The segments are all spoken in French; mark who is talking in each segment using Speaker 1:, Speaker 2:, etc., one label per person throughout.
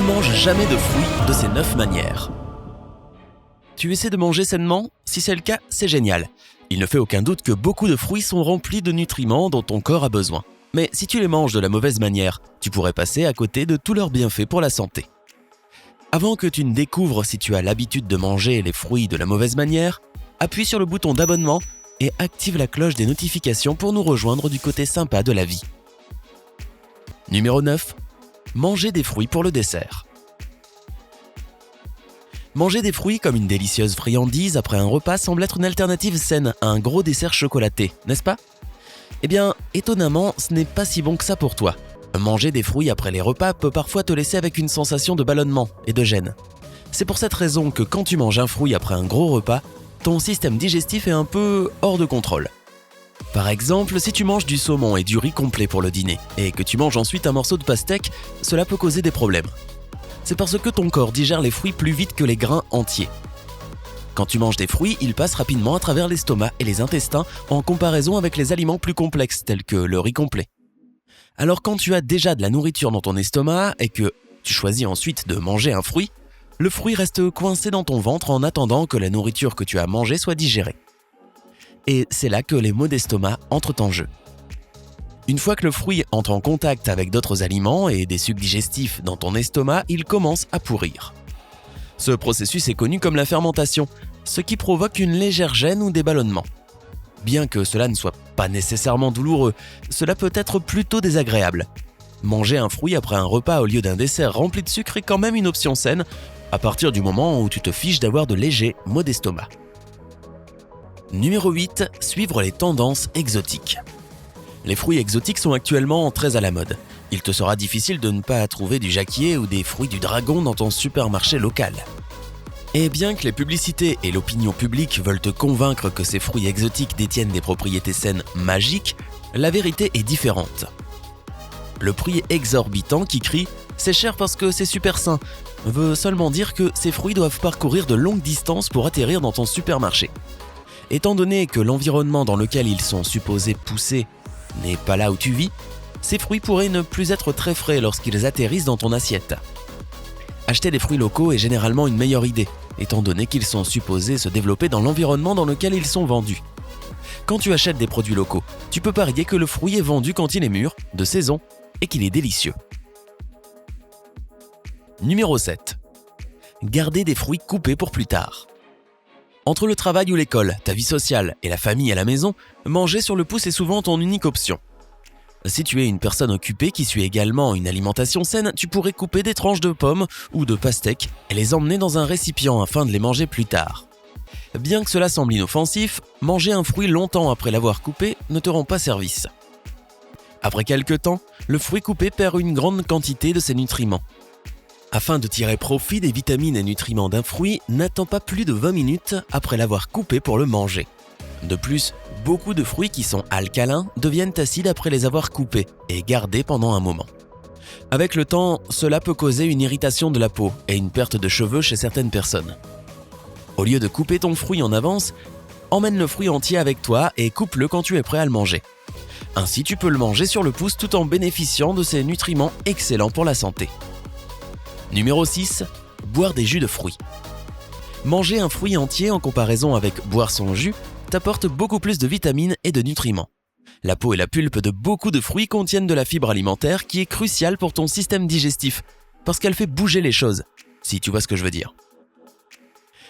Speaker 1: mange jamais de fruits de ces 9 manières. Tu essaies de manger sainement? Si c'est le cas, c'est génial. Il ne fait aucun doute que beaucoup de fruits sont remplis de nutriments dont ton corps a besoin. Mais si tu les manges de la mauvaise manière, tu pourrais passer à côté de tous leurs bienfaits pour la santé. Avant que tu ne découvres si tu as l'habitude de manger les fruits de la mauvaise manière, appuie sur le bouton d'abonnement et active la cloche des notifications pour nous rejoindre du côté sympa de la vie. Numéro 9. Manger des fruits pour le dessert. Manger des fruits comme une délicieuse friandise après un repas semble être une alternative saine à un gros dessert chocolaté, n'est-ce pas? Eh bien, étonnamment, ce n'est pas si bon que ça pour toi. Manger des fruits après les repas peut parfois te laisser avec une sensation de ballonnement et de gêne. C'est pour cette raison que quand tu manges un fruit après un gros repas, ton système digestif est un peu hors de contrôle. Par exemple, si tu manges du saumon et du riz complet pour le dîner, et que tu manges ensuite un morceau de pastèque, cela peut causer des problèmes. C'est parce que ton corps digère les fruits plus vite que les grains entiers. Quand tu manges des fruits, ils passent rapidement à travers l'estomac et les intestins en comparaison avec les aliments plus complexes tels que le riz complet. Alors quand tu as déjà de la nourriture dans ton estomac et que tu choisis ensuite de manger un fruit, le fruit reste coincé dans ton ventre en attendant que la nourriture que tu as mangée soit digérée. Et c'est là que les maux d'estomac entrent en jeu. Une fois que le fruit entre en contact avec d'autres aliments et des sucs digestifs dans ton estomac, il commence à pourrir. Ce processus est connu comme la fermentation, ce qui provoque une légère gêne ou des ballonnements. Bien que cela ne soit pas nécessairement douloureux, cela peut être plutôt désagréable. Manger un fruit après un repas au lieu d'un dessert rempli de sucre est quand même une option saine, à partir du moment où tu te fiches d'avoir de légers maux d'estomac. Numéro 8. Suivre les tendances exotiques. Les fruits exotiques sont actuellement très à la mode. Il te sera difficile de ne pas trouver du jacquier ou des fruits du dragon dans ton supermarché local. Et bien que les publicités et l'opinion publique veulent te convaincre que ces fruits exotiques détiennent des propriétés saines magiques, la vérité est différente. Le prix exorbitant qui crie « c'est cher parce que c'est super sain » veut seulement dire que ces fruits doivent parcourir de longues distances pour atterrir dans ton supermarché. Étant donné que l'environnement dans lequel ils sont supposés pousser n'est pas là où tu vis, ces fruits pourraient ne plus être très frais lorsqu'ils atterrissent dans ton assiette. Acheter des fruits locaux est généralement une meilleure idée, étant donné qu'ils sont supposés se développer dans l'environnement dans lequel ils sont vendus. Quand tu achètes des produits locaux, tu peux parier que le fruit est vendu quand il est mûr, de saison, et qu'il est délicieux. Numéro 7. Garder des fruits coupés pour plus tard. Entre le travail ou l'école, ta vie sociale et la famille à la maison, manger sur le pouce est souvent ton unique option. Si tu es une personne occupée qui suit également une alimentation saine, tu pourrais couper des tranches de pommes ou de pastèques et les emmener dans un récipient afin de les manger plus tard. Bien que cela semble inoffensif, manger un fruit longtemps après l'avoir coupé ne te rend pas service. Après quelques temps, le fruit coupé perd une grande quantité de ses nutriments. Afin de tirer profit des vitamines et nutriments d'un fruit, n'attends pas plus de 20 minutes après l'avoir coupé pour le manger. De plus, beaucoup de fruits qui sont alcalins deviennent acides après les avoir coupés et gardés pendant un moment. Avec le temps, cela peut causer une irritation de la peau et une perte de cheveux chez certaines personnes. Au lieu de couper ton fruit en avance, emmène le fruit entier avec toi et coupe-le quand tu es prêt à le manger. Ainsi, tu peux le manger sur le pouce tout en bénéficiant de ces nutriments excellents pour la santé. Numéro 6. Boire des jus de fruits. Manger un fruit entier en comparaison avec boire son jus t'apporte beaucoup plus de vitamines et de nutriments. La peau et la pulpe de beaucoup de fruits contiennent de la fibre alimentaire qui est cruciale pour ton système digestif, parce qu'elle fait bouger les choses, si tu vois ce que je veux dire.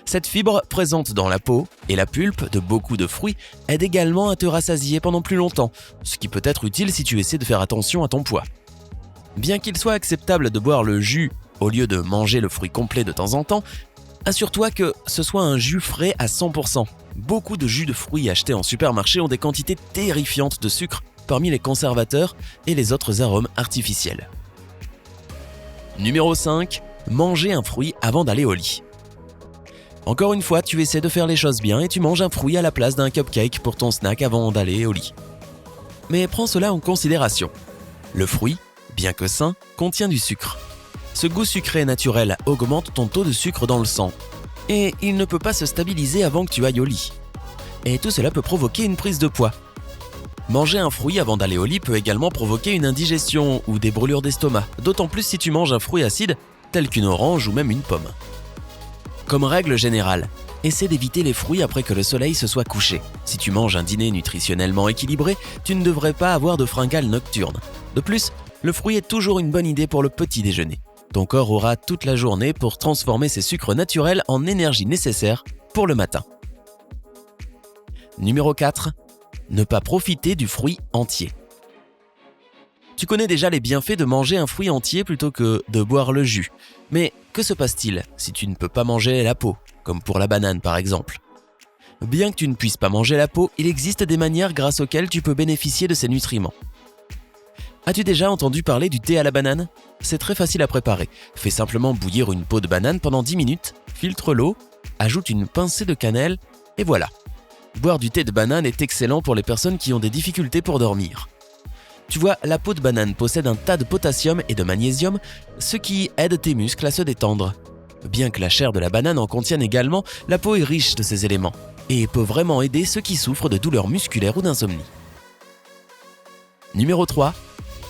Speaker 1: Cette fibre présente dans la peau et la pulpe de beaucoup de fruits aide également à te rassasier pendant plus longtemps, ce qui peut être utile si tu essaies de faire attention à ton poids. Bien qu'il soit acceptable de boire le jus au lieu de manger le fruit complet de temps en temps, assure-toi que ce soit un jus frais à 100%. Beaucoup de jus de fruits achetés en supermarché ont des quantités terrifiantes de sucre parmi les conservateurs et les autres arômes artificiels. Numéro 5. Manger un fruit avant d'aller au lit. Encore une fois, tu essaies de faire les choses bien et tu manges un fruit à la place d'un cupcake pour ton snack avant d'aller au lit. Mais prends cela en considération. Le fruit, bien que sain, contient du sucre. Ce goût sucré naturel augmente ton taux de sucre dans le sang. Et il ne peut pas se stabiliser avant que tu ailles au lit. Et tout cela peut provoquer une prise de poids. Manger un fruit avant d'aller au lit peut également provoquer une indigestion ou des brûlures d'estomac, d'autant plus si tu manges un fruit acide tels qu'une orange ou même une pomme. Comme règle générale, essaie d'éviter les fruits après que le soleil se soit couché. Si tu manges un dîner nutritionnellement équilibré, tu ne devrais pas avoir de fringales nocturnes. De plus, le fruit est toujours une bonne idée pour le petit déjeuner. Ton corps aura toute la journée pour transformer ces sucres naturels en énergie nécessaire pour le matin. Numéro 4. Ne pas profiter du fruit entier. Tu connais déjà les bienfaits de manger un fruit entier plutôt que de boire le jus. Mais que se passe-t-il si tu ne peux pas manger la peau, comme pour la banane par exemple ? Bien que tu ne puisses pas manger la peau, il existe des manières grâce auxquelles tu peux bénéficier de ces nutriments. As-tu déjà entendu parler du thé à la banane ? C'est très facile à préparer. Fais simplement bouillir une peau de banane pendant 10 minutes, filtre l'eau, ajoute une pincée de cannelle et voilà. Boire du thé de banane est excellent pour les personnes qui ont des difficultés pour dormir. Tu vois, la peau de banane possède un tas de potassium et de magnésium, ce qui aide tes muscles à se détendre. Bien que la chair de la banane en contienne également, la peau est riche de ces éléments et peut vraiment aider ceux qui souffrent de douleurs musculaires ou d'insomnie. Numéro 3.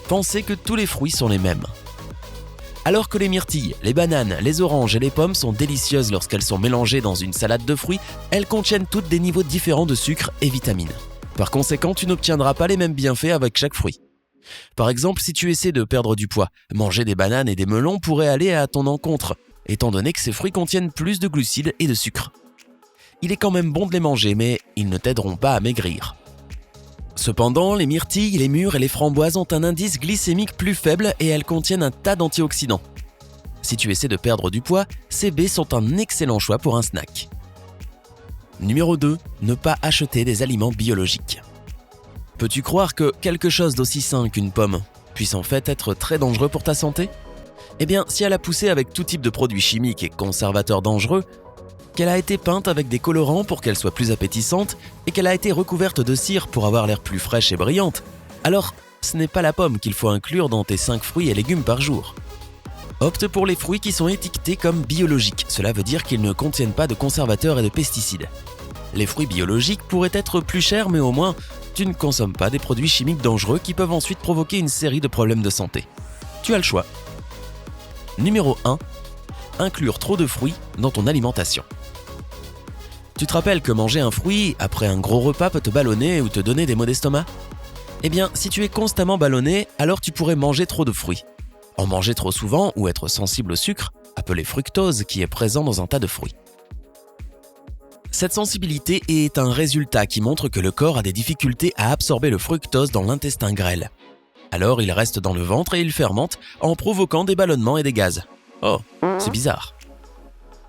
Speaker 1: Penser que tous les fruits sont les mêmes. Alors que les myrtilles, les bananes, les oranges et les pommes sont délicieuses lorsqu'elles sont mélangées dans une salade de fruits, elles contiennent toutes des niveaux différents de sucre et vitamines. Par conséquent, tu n'obtiendras pas les mêmes bienfaits avec chaque fruit. Par exemple, si tu essaies de perdre du poids, manger des bananes et des melons pourrait aller à ton encontre, étant donné que ces fruits contiennent plus de glucides et de sucre. Il est quand même bon de les manger, mais ils ne t'aideront pas à maigrir. Cependant, les myrtilles, les mûres et les framboises ont un indice glycémique plus faible et elles contiennent un tas d'antioxydants. Si tu essaies de perdre du poids, ces baies sont un excellent choix pour un snack. Numéro 2. Ne pas acheter des aliments biologiques. Peux-tu croire que quelque chose d'aussi sain qu'une pomme puisse en fait être très dangereux pour ta santé ? Eh bien, si elle a poussé avec tout type de produits chimiques et conservateurs dangereux, qu'elle a été peinte avec des colorants pour qu'elle soit plus appétissante et qu'elle a été recouverte de cire pour avoir l'air plus fraîche et brillante, alors ce n'est pas la pomme qu'il faut inclure dans tes 5 fruits et légumes par jour. Opte pour les fruits qui sont étiquetés comme biologiques, cela veut dire qu'ils ne contiennent pas de conservateurs et de pesticides. Les fruits biologiques pourraient être plus chers, mais au moins, tu ne consommes pas des produits chimiques dangereux qui peuvent ensuite provoquer une série de problèmes de santé. Tu as le choix. Numéro 1. Inclure trop de fruits dans ton alimentation. Tu te rappelles que manger un fruit après un gros repas peut te ballonner ou te donner des maux d'estomac ? Eh bien, si tu es constamment ballonné, alors tu pourrais manger trop de fruits. En manger trop souvent ou être sensible au sucre, appelé fructose, qui est présent dans un tas de fruits. Cette sensibilité est un résultat qui montre que le corps a des difficultés à absorber le fructose dans l'intestin grêle. Alors il reste dans le ventre et il fermente en provoquant des ballonnements et des gaz. Oh, c'est bizarre.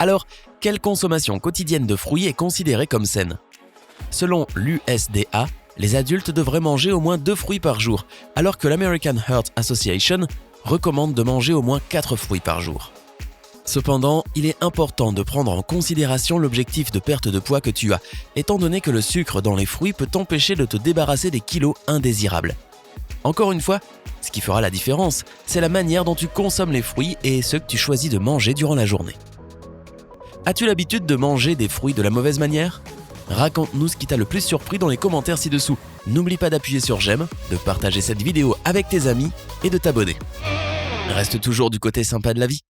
Speaker 1: Alors, quelle consommation quotidienne de fruits est considérée comme saine ? Selon l'USDA, les adultes devraient manger au moins 2 fruits par jour, alors que l'American Heart Association recommande de manger au moins 4 fruits par jour. Cependant, il est important de prendre en considération l'objectif de perte de poids que tu as, étant donné que le sucre dans les fruits peut t'empêcher de te débarrasser des kilos indésirables. Encore une fois, ce qui fera la différence, c'est la manière dont tu consommes les fruits et ce que tu choisis de manger durant la journée. As-tu l'habitude de manger des fruits de la mauvaise manière ? Raconte-nous ce qui t'a le plus surpris dans les commentaires ci-dessous. N'oublie pas d'appuyer sur j'aime, de partager cette vidéo avec tes amis et de t'abonner. Reste toujours du côté sympa de la vie.